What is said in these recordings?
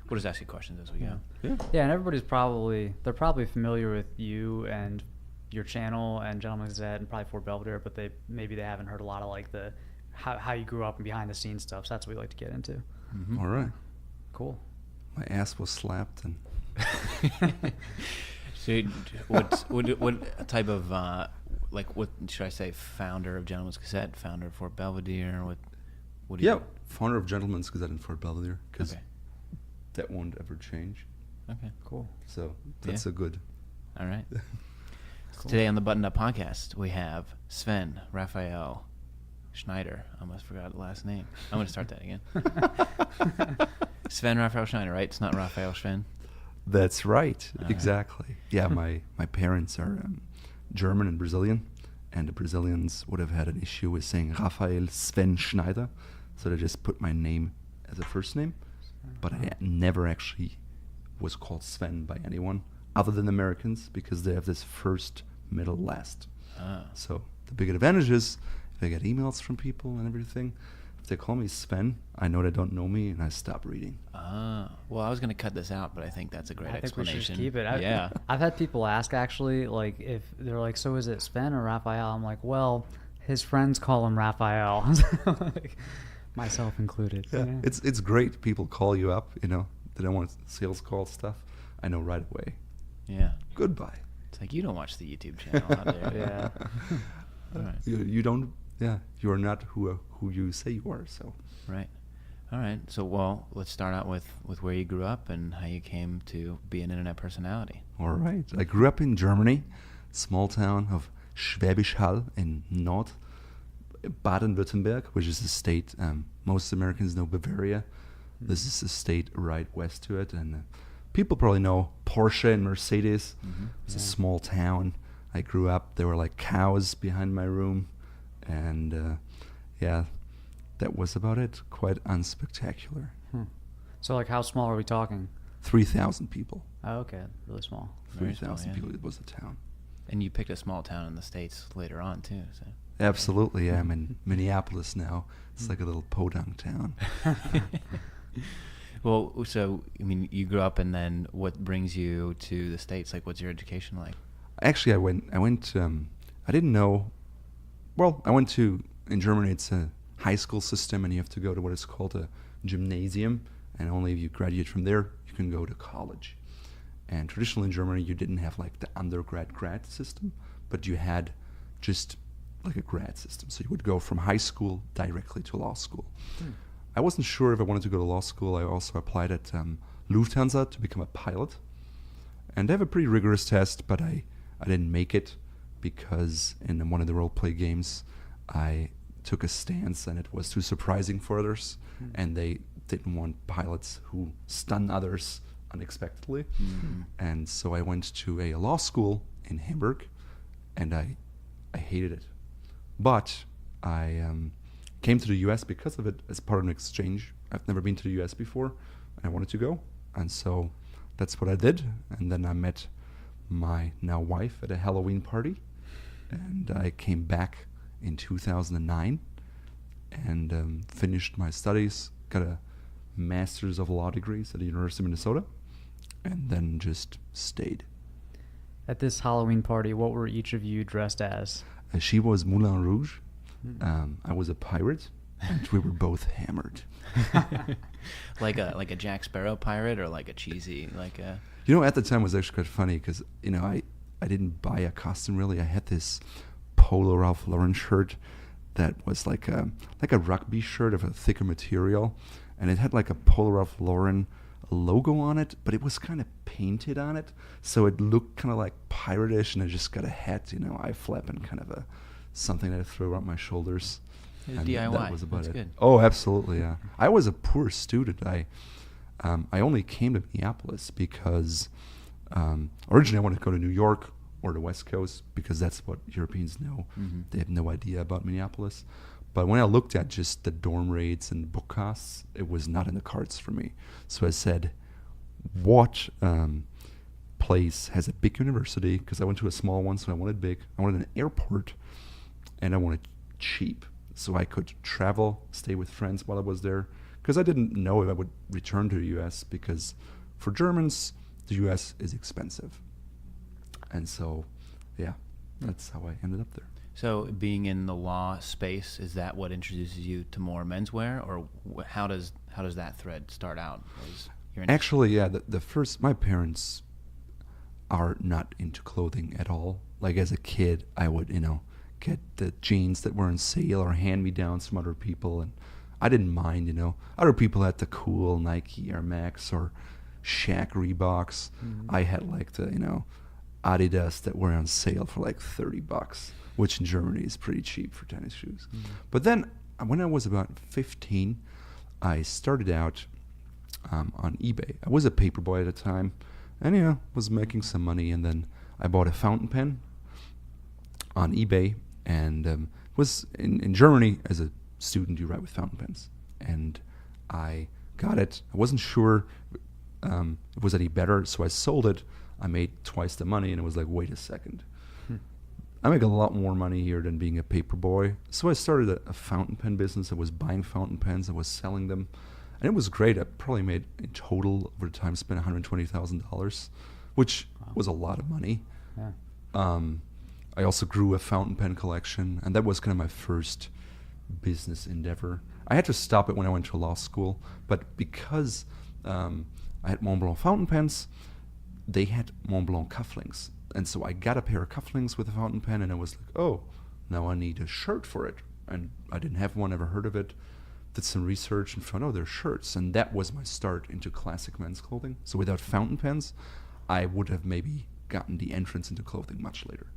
We'll just ask you questions as we go. Yeah, and they're probably familiar with you and your channel and Gentleman's Gazette and probably Fort Belvedere, but they haven't heard a lot of like the how you grew up and behind the scenes stuff. So that's what we like to get into. All right. Cool. My ass was slapped and. So, what type of what should I say? Founder of Gentleman's Gazette, founder of Fort Belvedere. What do you? Founder of Gentleman's Gazette in Fort Belvedere, because Okay. that won't ever change. Okay. Cool. So that's a good. All right. Today on the Buttoned Up Podcast, we have Sven Raphael Schneider. I almost forgot the last name. I'm going to start that again. Sven Raphael Schneider, right? It's not Raphael Sven. That's right. All Exactly. right. Yeah, my parents are German and Brazilian, and the Brazilians would have had an issue with saying Raphael Sven Schneider, so they just put my name as a first name, but I never actually was called Sven by anyone other than Americans, because they have this first, middle, last. So the big advantage is if I get emails from people and everything, if they call me Sven, I know they don't know me, and I stop reading. Well, I was going to cut this out, but I think that's a great explanation. I think we should just keep it. I've had people ask, actually, like, if they're like, so is it Sven or Raphael? I'm like, well, his friends call him Raphael. Like, myself included. Yeah. It's great. People call you up, they don't want sales call stuff. I know right away. Yeah. Goodbye. It's like, you don't watch the YouTube channel out there. Yeah. All right. You don't. Yeah, you are not who you say you are. So. Right. All right. So, well, let's start out with where you grew up and how you came to be an internet personality. All right. I grew up in Germany, small town of Schwäbisch Hall in North Baden-Württemberg, which is a state most Americans know Bavaria. This is a state right west to it, and people probably know Porsche and Mercedes. It's a small town. I grew up. There were like cows behind my room, and that was about it. Quite unspectacular. So, like, how small are we talking? 3,000 people. Oh, okay. Really small. 3,000 people. It was a town. And you picked a small town in the States later on, too. So. Absolutely. Yeah, I'm in Minneapolis now. It's like a little podunk town. Well, so, I mean, you grew up, and then what brings you to the States? Like, what's your education like? Actually, I didn't know. Well, I went to, in Germany, it's a high school system, and you have to go to what is called a gymnasium, and only if you graduate from there, you can go to college. And traditionally in Germany, you didn't have like the undergrad system, but you had just like a grad system. So you would go from high school directly to law school. I wasn't sure if I wanted to go to law school. I also applied at Lufthansa to become a pilot. And they have a pretty rigorous test, but I didn't make it because in one of the role play games, I took a stance and it was too surprising for others. And they didn't want pilots who stun others unexpectedly. And so I went to a law school in Hamburg, and I hated it. But I came to the U.S. because of it as part of an exchange. I've never been to the U.S. before, and I wanted to go. And so that's what I did. And then I met my now wife at a Halloween party. And I came back in 2009 and finished my studies, got a Master's of Law degrees at the University of Minnesota, and then just stayed. At this Halloween party, what were each of you dressed as? She was Moulin Rouge. I was a pirate, and we were both hammered. like a Jack Sparrow pirate, or like a cheesy, like a... At the time it was actually quite funny because, I didn't buy a costume really. I had this Polo Ralph Lauren shirt that was like a rugby shirt of a thicker material, and it had like a Polo Ralph Lauren logo on it, but it was kind of painted on it, so it looked kind of like pirate-ish, and I just got a hat, eye flap, and kind of something that I threw around my shoulders. And DIY. That was about That's it. Good. Oh, absolutely, yeah. I was a poor student. I only came to Minneapolis because originally I wanted to go to New York or the West Coast because that's what Europeans know. They have no idea about Minneapolis. But when I looked at just the dorm rates and book costs, it was not in the cards for me. So I said, what place has a big university? Because I went to a small one, so I wanted big. I wanted an airport, and I wanted cheap. So I could travel, stay with friends while I was there, because I didn't know if I would return to the U.S. because for Germans, the U.S. is expensive. And so, yeah, that's how I ended up there. So being in the law space, is that what introduces you to more menswear, or how does that thread start out? Actually, yeah, the first, my parents are not into clothing at all. Like as a kid, I would, get the jeans that were on sale or hand me downs from other people, and I didn't mind, Other people had the cool Nike Air Max or Shaq Reeboks. I had like the, Adidas that were on sale for like $30, which in Germany is pretty cheap for tennis shoes. But then when I was about 15, I started out on eBay. I was a paperboy at the time, and was making some money, and then I bought a fountain pen on eBay, and was in Germany as a student you write with fountain pens, and I got it. I wasn't sure it was any better, so I sold it. I made twice the money, and it was like, wait a second. I make a lot more money here than being a paperboy. So I started a fountain pen business. I was buying fountain pens. I was selling them. And it was great. I probably made in total over the time spent $120,000, which was a lot of money. Yeah. I also grew a fountain pen collection, and that was kind of my first business endeavor. I had to stop it when I went to law school, but because I had Montblanc fountain pens, they had Montblanc cufflinks. And so I got a pair of cufflinks with a fountain pen, and I was like, oh, now I need a shirt for it. And I didn't have one, never heard of it. Did some research and found, they're shirts. And that was my start into classic men's clothing. So without fountain pens, I would have maybe gotten the entrance into clothing much later.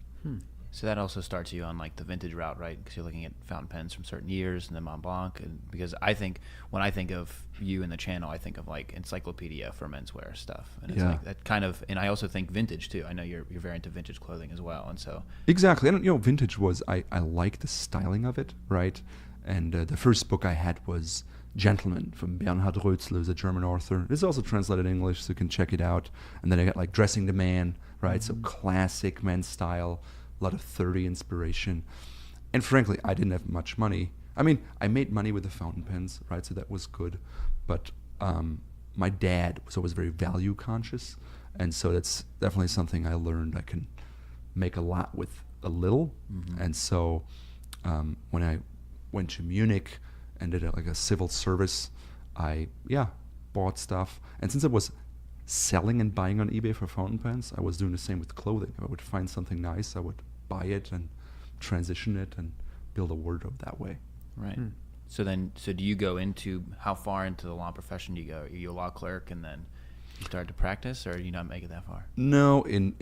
So that also starts you on like the vintage route, right? Because you're looking at fountain pens from certain years and then Mont Blanc. And because I think when I think of you and the channel, I think of like encyclopedia for menswear stuff, and it's like that kind of. And I also think vintage too. I know you're very into vintage clothing as well, and so exactly. And vintage was I like the styling of it, right? And the first book I had was Gentleman from Bernhard Rötzl, who's a German author. It's also translated in English, so you can check it out. And then I got like Dressing the Man, right? So classic men's style. A lot of 30 inspiration. And frankly, I didn't have much money. I mean, I made money with the fountain pens, right? So that was good. But my dad was always very value conscious. And so that's definitely something I learned. I can make a lot with a little. And so when I went to Munich and did like a civil service, I bought stuff. And since I was selling and buying on eBay for fountain pens, I was doing the same with clothing. I would find something nice, I would buy it and transition it and build a wardrobe that way. Right. So do you go into, how far into the law profession do you go? Are you a law clerk and then you start to practice, or do you not make it that far? No, in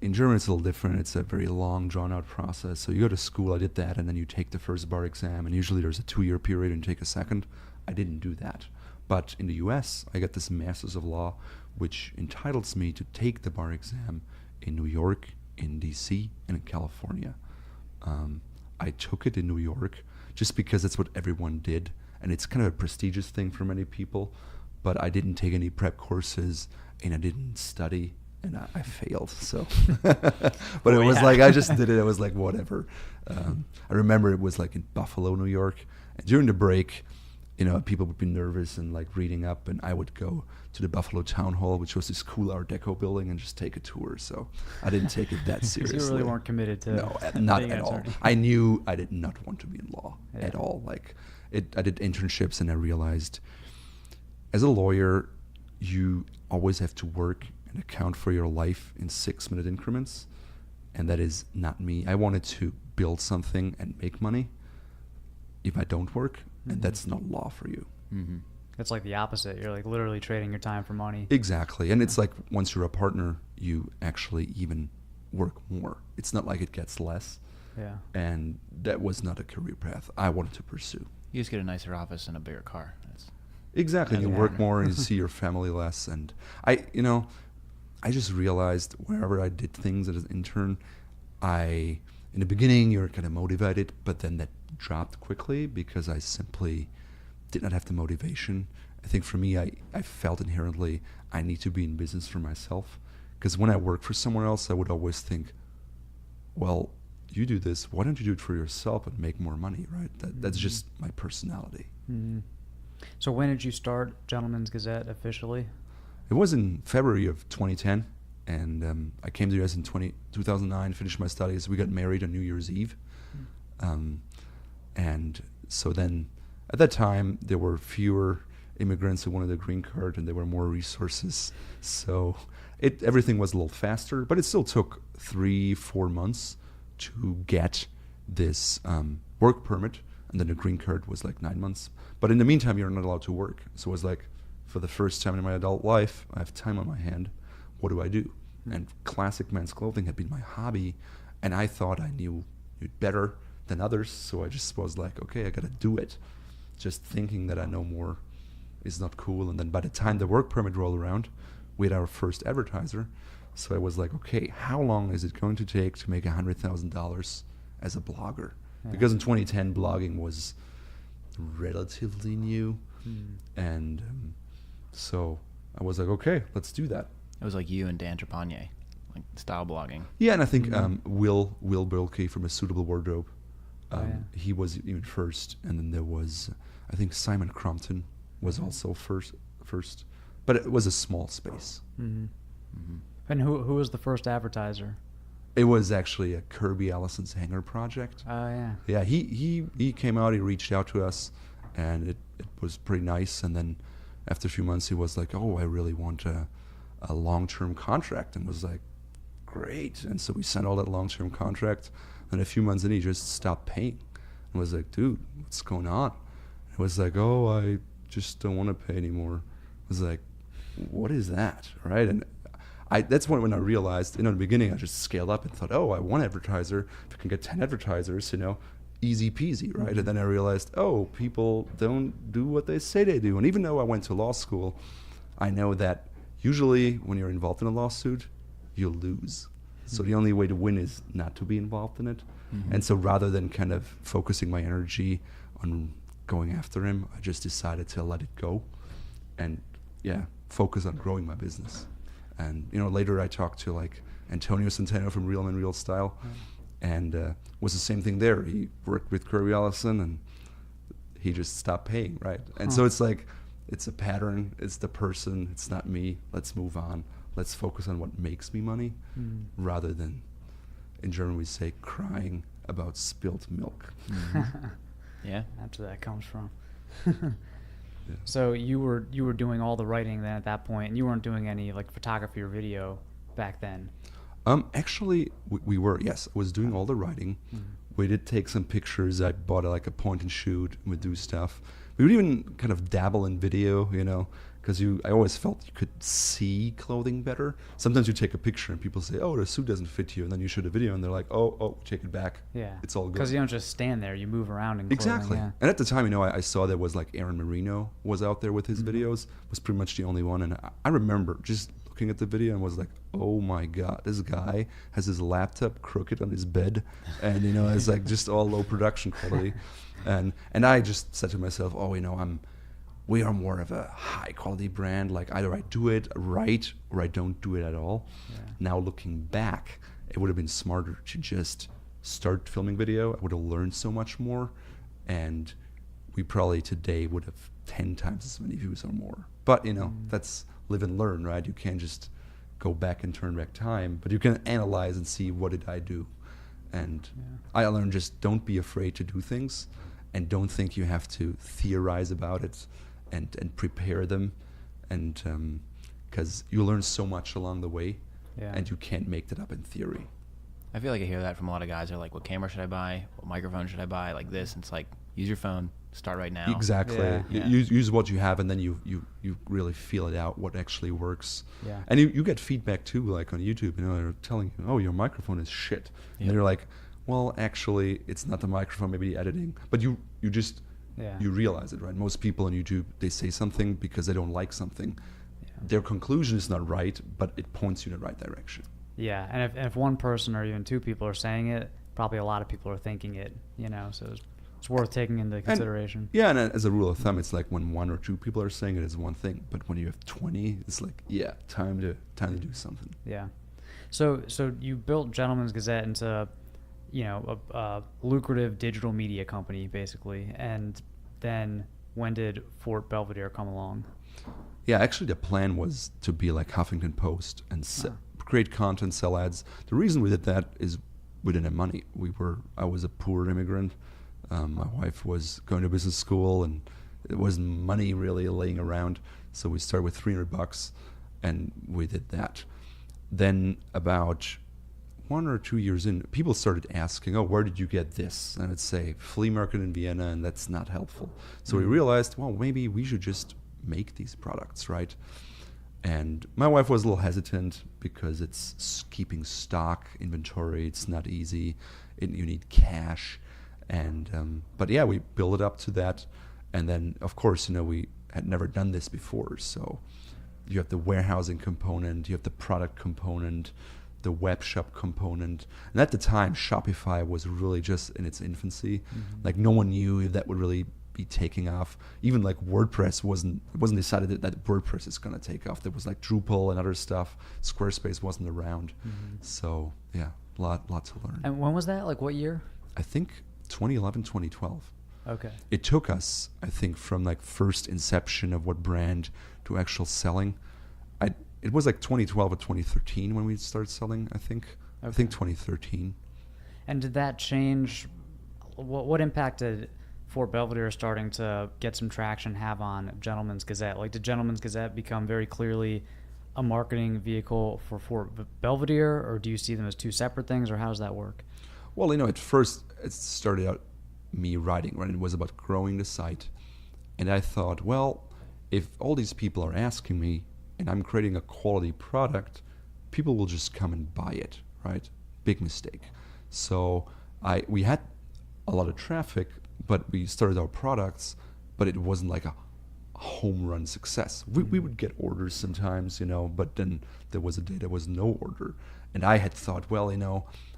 Germany it's a little different. It's a very long, drawn-out process. So you go to school, I did that, and then you take the first bar exam, and usually there's a 2-year period and you take a second. I didn't do that. But in the US, I got this Masters of Law, which entitles me to take the bar exam in New York, in DC, and in California. I took it in New York just because that's what everyone did, and it's kind of a prestigious thing for many people, but I didn't take any prep courses, and I didn't study, and I failed, so. But it was like, I just did it, I was like, whatever. I remember it was like in Buffalo, New York, and during the break, people would be nervous and like reading up, and I would go to the Buffalo Town Hall, which was this cool Art Deco building, and just take a tour. So I didn't take it that seriously. You really weren't committed to no, not at all. I knew I did not want to be in law at all. Like I did internships, and I realized as a lawyer, you always have to work and account for your life in 6-minute increments, and that is not me. I wanted to build something and make money if I don't work. And that's not law for you. It's like the opposite. You're like literally trading your time for money. Exactly. And it's like once you're a partner, you actually even work more. It's not like it gets less. Yeah. And that was not a career path I wanted to pursue. You just get a nicer office and a bigger car. Exactly. And you work more and you see your family less. And I just realized wherever I did things as an intern, in the beginning you're kind of motivated, but then that dropped quickly because I simply did not have the motivation. I think for me, I felt inherently I need to be in business for myself, because when I worked for someone else, I would always think, well, you do this, why don't you do it for yourself and make more money, right? That's just my personality. So when did you start Gentleman's Gazette officially? It was in February of 2010, and I came to the US in 2009, finished my studies. We got married on New Year's Eve. And so then, at that time, there were fewer immigrants who wanted a green card, and there were more resources. So everything was a little faster, but it still took 3-4 months to get this work permit, and then the green card was like 9 months. But in the meantime, you're not allowed to work. So it was like, for the first time in my adult life, I have time on my hand. What do I do? And classic men's clothing had been my hobby, and I thought I knew it better than others. So I just was like, okay, I gotta do it. Just thinking that I know more is not cool. And then by the time the work permit rolled around, we had our first advertiser. So I was like, okay, how long is it going to take to make $100,000 as a blogger? Yeah. Because in 2010, blogging was relatively new. And so I was like, okay, let's do that. It was like you and Dan Trepanier, like style blogging. Yeah, and I think Will Burlke from A Suitable Wardrobe, he was even first, and then there was, I think Simon Crompton was also first, but it was a small space. And who was the first advertiser? It was actually a Kirby Allison's Hanger project. Oh yeah. Yeah, he came out, he reached out to us, and it was pretty nice. And then after a few months, he was like, oh, I really want a long-term contract, and was like, great. And so we sent all that long-term contract, and a few months in, he just stopped paying and was like, dude, what's going on? It was like, oh, I just don't want to pay anymore. I was like, what is that, right? And that's when I realized, in the beginning, I just scaled up and thought, oh, I want advertiser. If I can get 10 advertisers, easy peasy, right? And then I realized, oh, people don't do what they say they do. And even though I went to law school, I know that usually when you're involved in a lawsuit, you lose. So the only way to win is not to be involved in it. And so rather than kind of focusing my energy on going after him, I just decided to let it go and focus on growing my business. And later I talked to like Antonio Centeno from Real Men Real Style, and was the same thing there. He worked with Kirby Allison, and he just stopped paying, right? And so it's like, it's a pattern. It's the person. It's not me. Let's move on. Let's focus on what makes me money, rather than, in German we say, crying about spilt milk. Yeah, that's where that comes from. So you were doing all the writing then at that point, and you weren't doing any like photography or video back then. Actually, we were. Yes, I was doing all the writing. We did take some pictures. I bought like a point and shoot. We would do stuff. We would even kind of dabble in video, because I always felt you could see clothing better. Sometimes you take a picture and people say, oh, the suit doesn't fit you, and then you shoot a video and they're like, oh, take it back. Yeah, it's all good. Because you don't just stand there; you move around in clothing. Exactly. Yeah. And at the time, I saw there was like Aaron Marino was out there with his videos. Was pretty much the only one, and I remember just looking at the video and was like, oh my god, this guy has his laptop crooked on his bed, and it's like just all low production quality. And I just said to myself, oh, we are more of a high quality brand. Like either I do it right or I don't do it at all. Yeah. Now looking back, it would have been smarter to just start filming video. I would have learned so much more, and we probably today would have 10 times as many views or more. But that's live and learn, right? You can't just go back and turn back time, but you can analyze and see, what did I do? And I learned, just don't be afraid to do things, and don't think you have to theorize about it and prepare them, and because you learn so much along the way, and you can't make that up in theory. I feel like I hear that from a lot of guys. They're like, what camera should I buy? What microphone should I buy? Like this. And it's like, use your phone. Start right now. Exactly. Yeah. Use what you have, and then you really feel it out, what actually works. Yeah. And you get feedback too, like on YouTube, they're telling you, oh, your microphone is shit. And they're like, well, actually, it's not the microphone, maybe the editing. But you just, you realize it, right? Most people on YouTube, they say something because they don't like something. Yeah. Their conclusion is not right, but it points you in the right direction. Yeah, and if one person or even two people are saying it, probably a lot of people are thinking it, so it's worth taking into consideration. And as a rule of thumb, it's like when one or two people are saying it is one thing, but when you have 20, it's like, time to do something. Yeah. So you built Gentleman's Gazette into, a lucrative digital media company, basically, and then when did Fort Belvedere come along? Yeah, actually the plan was to be like Huffington Post and create content, sell ads. The reason we did that is we didn't have money. I was a poor immigrant. My wife was going to business school, and there wasn't money really laying around. So we started with $300, and we did that. Then about 1 or 2 years in, people started asking, "Oh, where did you get this?" And I'd say flea market in Vienna, and that's not helpful. So we realized, well, maybe we should just make these products, right? And my wife was a little hesitant because it's keeping stock, inventory. It's not easy. You need cash. And but yeah, we built it up to that. And then, of course, we had never done this before. So you have the warehousing component, you have the product component, the web shop component. And at the time, Shopify was really just in its infancy. Mm-hmm. Like no one knew if that would really be taking off. Even like WordPress wasn't decided that WordPress is going to take off. There was like Drupal and other stuff. Squarespace wasn't around. Mm-hmm. So yeah, lot to learn. And when was that? Like what year? I think 2011, 2012. Okay. It took us, I think, from like first inception of what brand to actual selling. It was like 2012 or 2013 when we started selling, I think. Okay. I think 2013. And did that change? What impact did Fort Belvedere starting to get some traction have on Gentleman's Gazette? Like, did Gentleman's Gazette become very clearly a marketing vehicle for Fort Belvedere, or do you see them as two separate things, or how does that work? Well, at first it started out me writing, right? It was about growing the site. And I thought, well, if all these people are asking me and I'm creating a quality product, people will just come and buy it, right? Big mistake. So we had a lot of traffic, but we started our products, but it wasn't like a home run success. We would get orders sometimes, but then there was a day there was no order. And I had thought, well,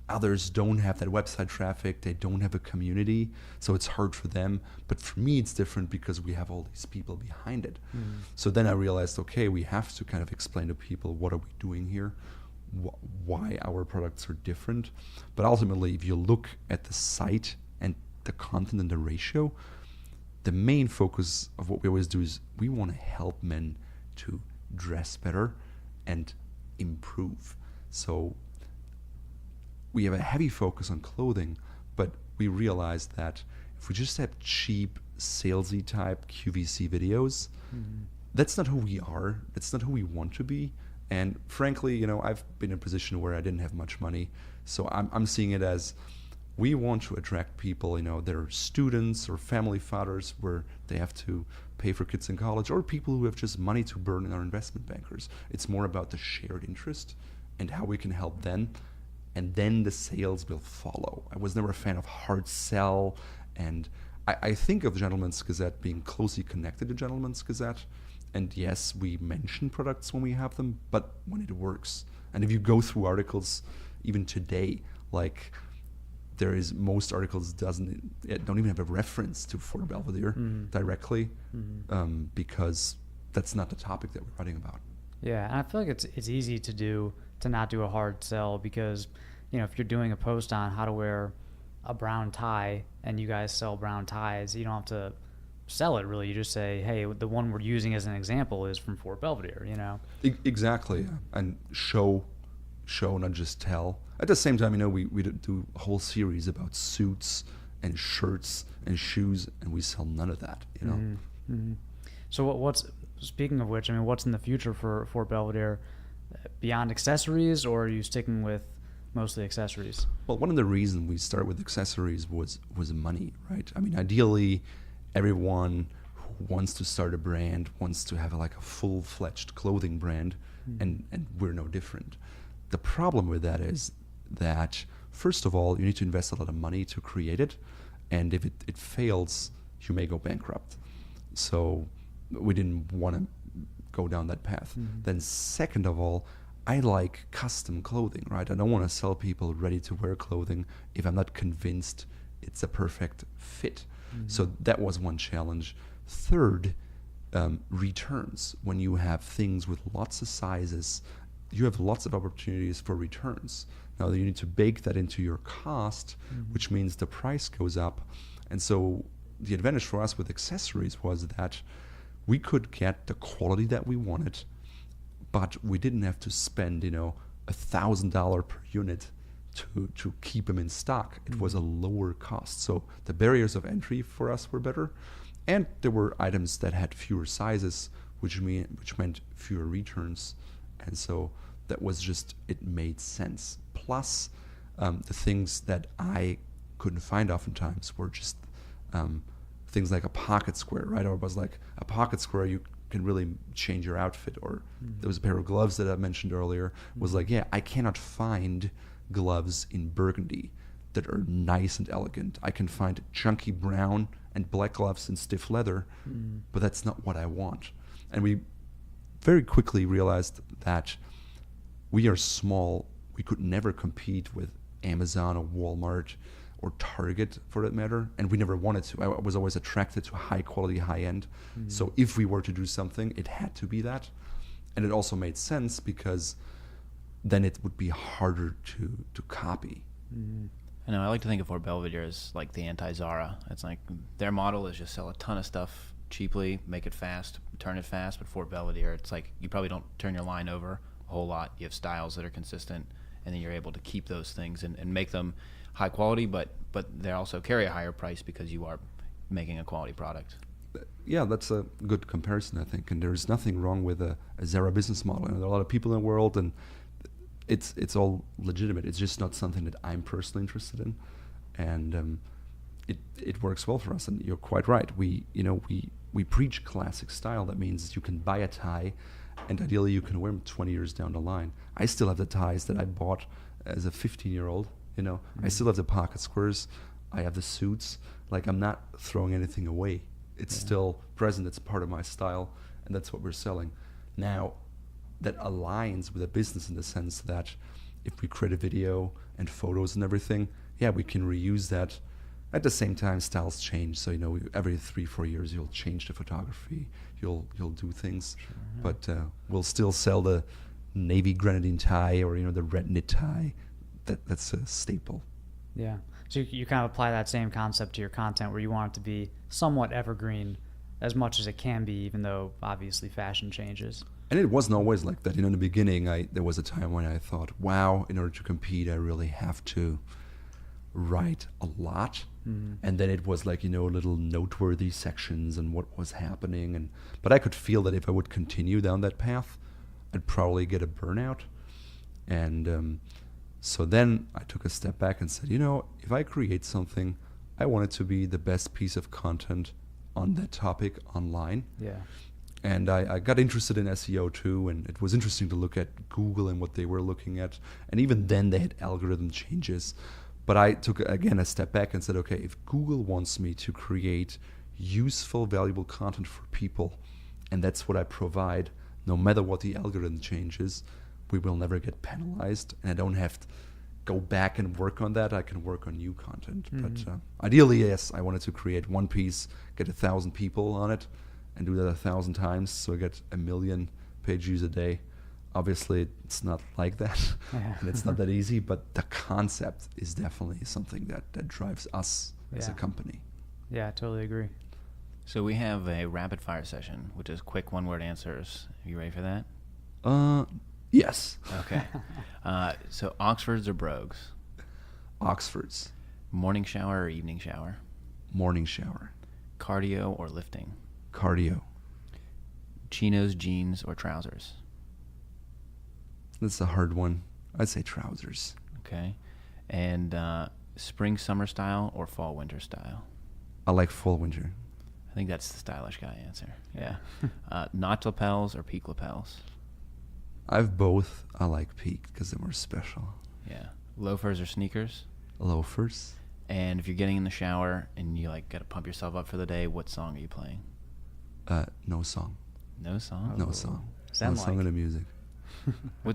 others don't have that website traffic, they don't have a community, so it's hard for them. But for me, it's different because we have all these people behind it. Mm. So then I realized, okay, we have to kind of explain to people, what are we doing here? Why our products are different. But ultimately, if you look at the site and the content and the ratio, the main focus of what we always do is we want to help men to dress better and improve. So we have a heavy focus on clothing, but we realize that if we just have cheap, salesy type QVC videos, that's not who we are. That's not who we want to be. And frankly, I've been in a position where I didn't have much money. So I'm seeing it as we want to attract people, they're students or family fathers where they have to pay for kids in college, or people who have just money to burn in our investment bankers. It's more about the shared interest and how we can help them. And then the sales will follow. I was never a fan of hard sell. And I think of Gentleman's Gazette being closely connected to Gentleman's Gazette. And yes, we mention products when we have them, but when it works. And if you go through articles, even today, like most articles don't even have a reference to Fort Belvedere directly, because that's not the topic that we're writing about. Yeah, and I feel like it's easy to not do a hard sell, because if you're doing a post on how to wear a brown tie and you guys sell brown ties, you don't have to sell it really. You just say, hey, the one we're using as an example is from Fort Belvedere. Exactly, yeah. And show, not just tell. At the same time, we do a whole series about suits and shirts and shoes, and we sell none of that. So speaking of which, what's in the future for Fort Belvedere? Beyond accessories, or are you sticking with mostly accessories? Well, one of the reasons we started with accessories was money, right? Ideally, everyone who wants to start a brand wants to have a full-fledged clothing brand, and we're no different. The problem with that is that, first of all, you need to invest a lot of money to create it, and if it fails, you may go bankrupt. So we didn't want to go down that path. Then second of all, I like custom clothing, right? I don't want to sell people ready-to-wear clothing if I'm not convinced it's a perfect fit. So that was one challenge. Third, returns. When you have things with lots of sizes, you have lots of opportunities for returns. Now you need to bake that into your cost, which means the price goes up. And so the advantage for us with accessories was that we could get the quality that we wanted, but we didn't have to spend, $1,000 per unit to keep them in stock. It was a lower cost. So the barriers of entry for us were better. And there were items that had fewer sizes, which meant fewer returns. And so that was just, it made sense. Plus, the things that I couldn't find oftentimes were just things like a pocket square, right? Or it was like a pocket square, you can really change your outfit. Or there was a pair of gloves that I mentioned earlier, was like, yeah, I cannot find gloves in burgundy that are nice and elegant. I can find chunky brown and black gloves in stiff leather, but that's not what I want. And we very quickly realized that we are small. We could never compete with Amazon or Walmart or Target, for that matter, and we never wanted to. I was always attracted to high quality, high end. So if we were to do something, it had to be that. And it also made sense because then it would be harder to copy. I know, I like to think of Fort Belvedere as like the anti-Zara. It's like their model is just sell a ton of stuff cheaply, make it fast, turn it fast. But Fort Belvedere, it's like you probably don't turn your line over a whole lot. You have styles that are consistent, and then you're able to keep those things and make them high quality, but they also carry a higher price because you are making a quality product. Yeah, that's a good comparison, I think. And there's nothing wrong with a Zara business model. There are a lot of people in the world, and it's all legitimate. It's just not something that I'm personally interested in, and it works well for us. And you're quite right. We preach classic style. That means you can buy a tie, and ideally you can wear them 20 years down the line. I still have the ties that I bought as a 15-year-old. I still have the pocket squares. I have the suits. Like, I'm not throwing anything away. It's still present. It's part of my style, and that's what we're selling. Now, that aligns with a business in the sense that if we create a video and photos and everything, yeah, we can reuse that. At the same time, styles change. So, every 3-4 years, you'll change the photography. You'll do things. Sure, yeah. But we'll still sell the navy grenadine tie or, the red knit tie. That's a staple. Yeah. So you kind of apply that same concept to your content where you want it to be somewhat evergreen as much as it can be, even though obviously fashion changes. And it wasn't always like that. In the beginning, there was a time when I thought, wow, in order to compete, I really have to write a lot. And then it was like, little noteworthy sections and what was happening. But I could feel that if I would continue down that path, I'd probably get a burnout. And so then I took a step back and said, if I create something, I want it to be the best piece of content on that topic online. Yeah. And I got interested in SEO too, and it was interesting to look at Google and what they were looking at. And even then they had algorithm changes. But I took, again, a step back and said, okay, if Google wants me to create useful, valuable content for people, and that's what I provide, no matter what the algorithm changes, we will never get penalized. And I don't have to go back and work on that. I can work on new content. But ideally, yes, I wanted to create one piece, get 1,000 people on it, and do that 1,000 times, so I get 1 million page views a day. Obviously, it's not like that, and it's not that easy, but the concept is definitely something that drives us as a company. Yeah, I totally agree. So we have a rapid fire session, which is quick one-word answers. Are you ready for that? Yes. Okay. So Oxfords or Brogues? Oxfords. Morning shower or evening shower? Morning shower. Cardio or lifting? Cardio. Chinos, jeans, or trousers? That's a hard one. I'd say trousers. Okay. And spring, summer style or fall, winter style? I like fall, winter. I think that's the stylish guy answer. Yeah. Notch lapels or peak lapels? I have both. I like peak because they're more special. Yeah. Loafers or sneakers? Loafers. And if you're getting in the shower and you got to pump yourself up for the day, what song are you playing? No song. No song? No song. Sound no song in the music.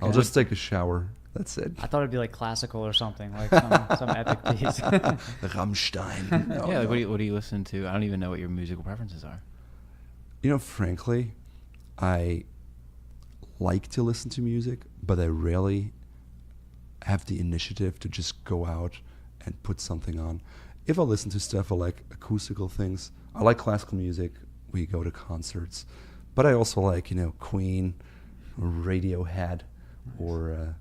I'll just take a shower. That's it. I thought it'd be like classical or something, like some epic piece. Rammstein. No, yeah, no. What do you listen to? I don't even know what your musical preferences are. Frankly, I like to listen to music, but I rarely have the initiative to just go out and put something on. if I listen to stuff, I like acoustical things. I like classical music. We go to concerts. But I also like, Queen, or Radiohead, or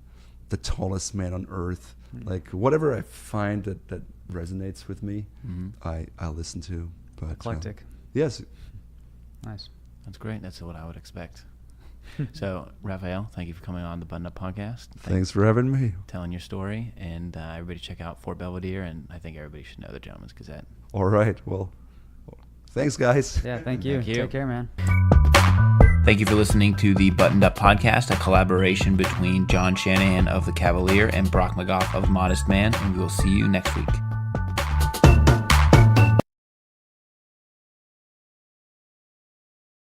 The Tallest Man on Earth. Like, whatever I find that resonates with me, I listen to. But Eclectic. yes. Nice. That's great. That's what I would expect. So, Raphael, thank you for coming on the Button Up Podcast. Thanks for having me. Telling your story. And everybody check out Fort Belvedere, and I think everybody should know the Gentleman's Gazette. All right. Well, thanks, guys. Yeah, thank you. Thank you. Take care, man. Thank you for listening to the Buttoned Up Podcast, a collaboration between John Shanahan of The Cavalier and Brock McGough of Modest Man, and we will see you next week.